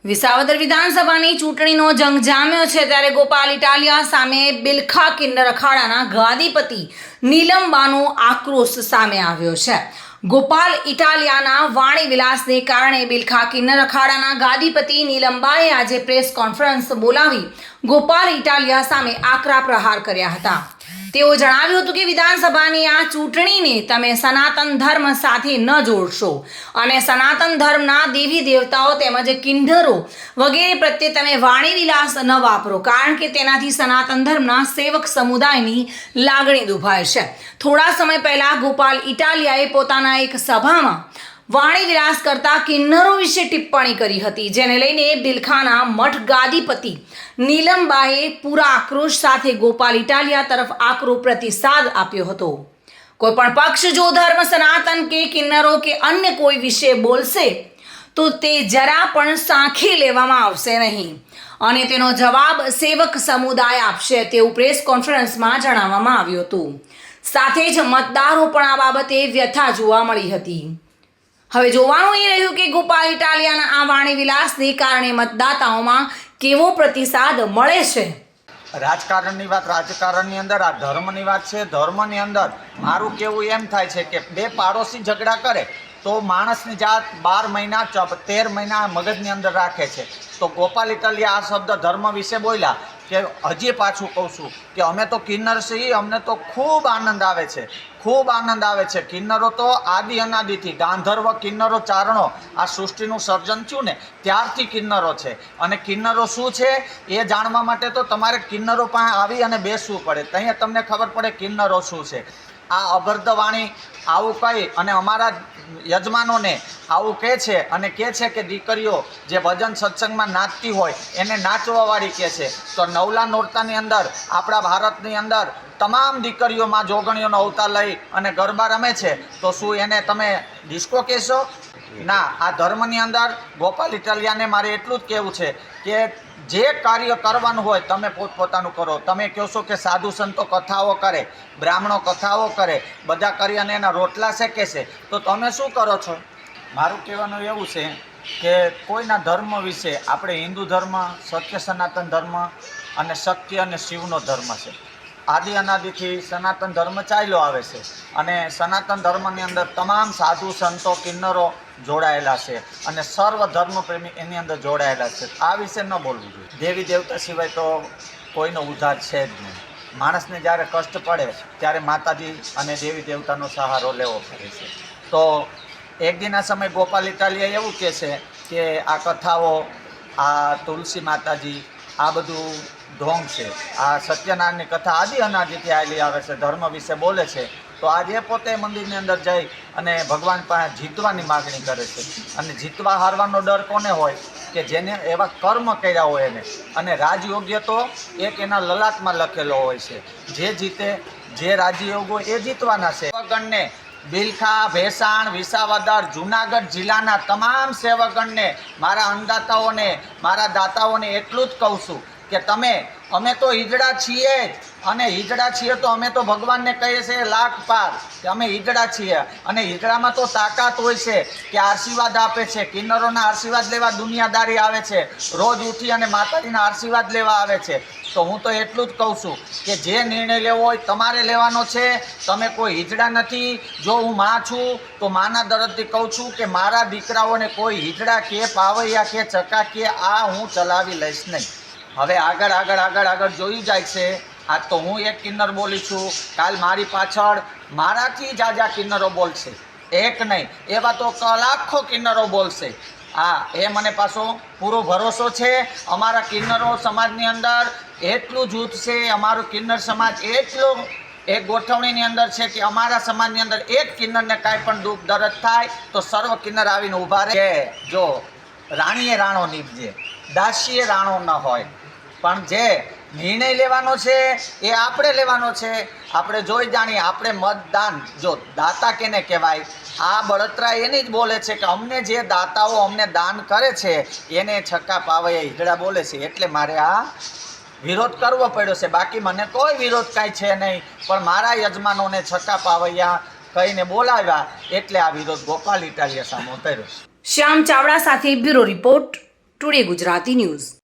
વિસાવદર વિધાનસભાની ચૂંટણીનો જંગ જામ્યો છે ત્યારે ગોપાલ ઇટાલિયા સામે બિલખા કિન્નર અખાડાના ગાદીપતિ નીલમબાનો આક્રોશ સામે આવ્યો છે। ગોપાલ ઇટાલિયાના વાણી વિલાસને કારણે બિલખા કિન્નર અખાડાના ગાદીપતિ નીલમબાએ આજે પ્રેસ કોન્ફરન્સ બોલાવી ગોપાલ ઇટાલિયા સામે આકરા પ્રહાર કર્યા હતા। તેઓ જણાવ્યું હતું કે વિધાનસભાની આ ચૂંટણીને તમે સનાતન ધર્મ સાથે ન જોડશો અને સનાતન ધર્મના દેવી દેવતાઓ તેમજ કિન્નરો વગેરે પ્રત્યે તમે વાણી વિલાસ ન વાપરો, કારણ કે તેનાથી સનાતન ધર્મના સેવક સમુદાયની લાગણી દુભાય છે। થોડા સમય પહેલા ગોપાલ ઇટાલિયાએ પોતાના એક સભામાં વાણી વિલાસ કરતા કિન્નરો વિશે ટિપ્પણી કરી હતી, જેને લઈને બિલખાના મઠ ગાદીપતિ નીલમબાએ પૂરા આક્રોશ સાથે ગોપાલ ઇટાલિયા તરફ આકરો પ્રતિસાદ આપ્યો હતો। કોઈ પણ પક્ષ જો ધર્મ, સનાતન કે કિન્નરો કે અન્ય કોઈ વિશે બોલશે તો તે જરા પણ સાંખી લેવામાં આવશે નહીં અને તેનો જવાબ સેવક સમુદાય આપશે, તેવું પ્રેસ કોન્ફરન્સમાં જણાવવામાં આવ્યું હતું। સાથે જ મતદારો પણ આ બાબતે વ્યથા જોવા મળી હતી। હવે જોવાનું એ રહ્યું કે ગોપાલ ઇટાલિયાના આ વાણી વિલાસને કારણે મતદાતાઓમાં કેવો પ્રતિસાદ મળે છે। રાજકારણની વાત રાજકારણની અંદર, આ ધર્મની વાત છે। ધર્મની અંદર મારું કહેવું એમ થાય છે કે બે પાડોશી ઝઘડા કરે તો માણસની જાત 12 મહિના 13 મહિના મગજની અંદર રાખે છે। તો ગોપાલ ઇટાલિયા આ શબ્દ ધર્મ વિશે બોલ્યા કે હજી પાછું કહું છું કે અમે તો કિન્નર છીએ, અમને તો ખૂબ આનંદ આવે છે, ખૂબ આનંદ આવે છે। કિન્નરો તો આદિ અનાદિથી ગાંધર્વ કિન્નરો ચારણો આ સૃષ્ટિનું સર્જન થયું ને ત્યારથી કિન્નરો છે અને કિન્નરો શું છે એ જાણવા માટે તો તમારે કિન્નરો પાસે આવી અને બેસવું પડે, ત્યાં તમને ખબર પડે કિન્નરો શું છે। આ અભદ્ર વાણી આવું કહી અને અમારા યજમાનોને આવું કહે છે અને કહે છે કે દીકરીઓ જે ભજન સત્સંગમાં નાચતી હોય એને નાચવાવાળી કહે છે। તો નવલા નોરતાની અંદર આપણા ભારતની અંદર તમામ દીકરીઓમાં જોગણીઓનો અવતાર લઈ અને ગરબા રમે છે, તો શું એને તમે ડિસ્કો કહેશો? ના। આ ધર્મની અંદર ગોપાલ ઇટાલિયાને મારે એટલું જ કહેવું છે કે જે કાર્ય કરવાનું હોય તમે પોતપોતાનું કરો। તમે કહો છો કે સાધુ સંતો કથાઓ કરે, બ્રાહ્મણો કથાઓ કરે, બધા કરી અને એના રોટલા શેકે છે, તો તમે શું કરો છો? મારું કહેવાનું એવું છે કે કોઈના ધર્મ વિશે, આપણે હિન્દુ ધર્મ, સત્ય સનાતન ધર્મ અને સત્ય અને શિવનો ધર્મ છે। આદિ અનાદિથી સનાતન ધર્મ ચાલ્યો આવે છે અને સનાતન ધર્મની અંદર તમામ સાધુ સંતો કિન્નરો જોડાયેલા છે અને સર્વ ધર્મ પ્રેમી એની અંદર જોડાયેલા છે। આ વિશે ન બોલવું જોઈએ। દેવી દેવતા સિવાય તો કોઈનો ઉદ્ધાર છે જ નહીં। માણસને જ્યારે કષ્ટ પડે ત્યારે માતાજી અને દેવી દેવતાનો સહારો લેવો પડે છે। તો એક દિનના સમય ગોપાલ ઇટાલિયા એવું કહે છે કે આ કથાઓ, આ તુલસી માતાજી, આ બધું ઢોંગ છે। આ સત્યનારાયણની કથા આદિ અનાદિથી આવેલી આવે છે, ધર્મ વિશે બોલે છે। તો આજે પોતે મંદિરની અંદર જઈ અને ભગવાન પાસે જીતવાની માગણી કરે છે અને જીતવા હારવાનો ડર કોને હોય કે જેને એવા કર્મ કર્યા હોય એને, અને રાજયોગ્ય તો એક એના લલાટમાં લખેલો હોય છે। જે જીતે, જે રાજયોગ હોય એ જીતવાના છે। સેવકગણને, બિલખા, ભેસાણ, વિસાવદર, જુનાગઢ જિલ્લાના તમામ સેવકગણને, મારા અન્નદાતાઓને, મારા દાતાઓને એટલું જ કહું છું કે અમે તો હિજડા છીએ જ, અને હિજડા છીએ તો અમે તો ભગવાનને કહીએ છીએ લાખ પાર કે અમે હિજડા છીએ અને હિજડામાં તો તાકાત હોય છે કે આશીર્વાદ આપે છે। કિન્નરોના આશીર્વાદ લેવા દુનિયાદારી આવે છે, રોજ ઉઠી અને માતાજીના આશીર્વાદ લેવા આવે છે। તો હું તો એટલું જ કહું છું કે જે નિર્ણય લેવો હોય તમારે લેવાનો છે। તમે કોઈ હિજડા નથી। જો હું માં છું તો માના દરદથી કહું છું કે મારા દીકરાઓને કોઈ હિજડા કે પાવૈયા કે ચકા કે આ હું ચલાવી લઈશ નહીં। હવે આગળ જોઈ જાય છે। આજ તો હું એક કિન્નર બોલી છું, કાલ મારી પાછળ મારાથી જાજા કિન્નરો બોલશે, એક નહીં એવા તો લાખો કિન્નરો બોલશે। એ મને પાછો પૂરો ભરોસો છે। અમારા કિન્નરો સમાજની અંદર એટલું જૂથ છે, અમારો કિન્નર સમાજ એટલો એક ગોઠવણીની અંદર છે કે અમારા સમાજની અંદર એક કિન્નરને કાંઈ પણ દુઃખ દર્દ થાય તો સર્વ કિન્નર આવીને ઊભા રહે। જો રાણીએ રાણો નીપજે, દાસીએ રાણો ન હોય, પણ જે નિર્ણય લેવાનો છે એ આપણે લેવાનો છે। આપણે જોઈ જાણીએ, આપણે મતદાન, જો દાતા કેને કહેવાય, આ બળતરા એની જ બોલે છે કે અમને જે દાતાઓ અમને દાન કરે છે એને છક્કા પાવૈયા હિજડા બોલે છે, એટલે મારે આ વિરોધ કરવો પડ્યો છે। બાકી મને કોઈ વિરોધ કાંઈ છે નહીં, પણ મારા યજમાનોને છક્કા પાવૈયા કહીને બોલાવ્યા એટલે આ વિરોધ ગોપાલ ઇટાલિયા સામે કર્યો છે। શ્યામ ચાવડા સાથે bureau report, today Gujarati news.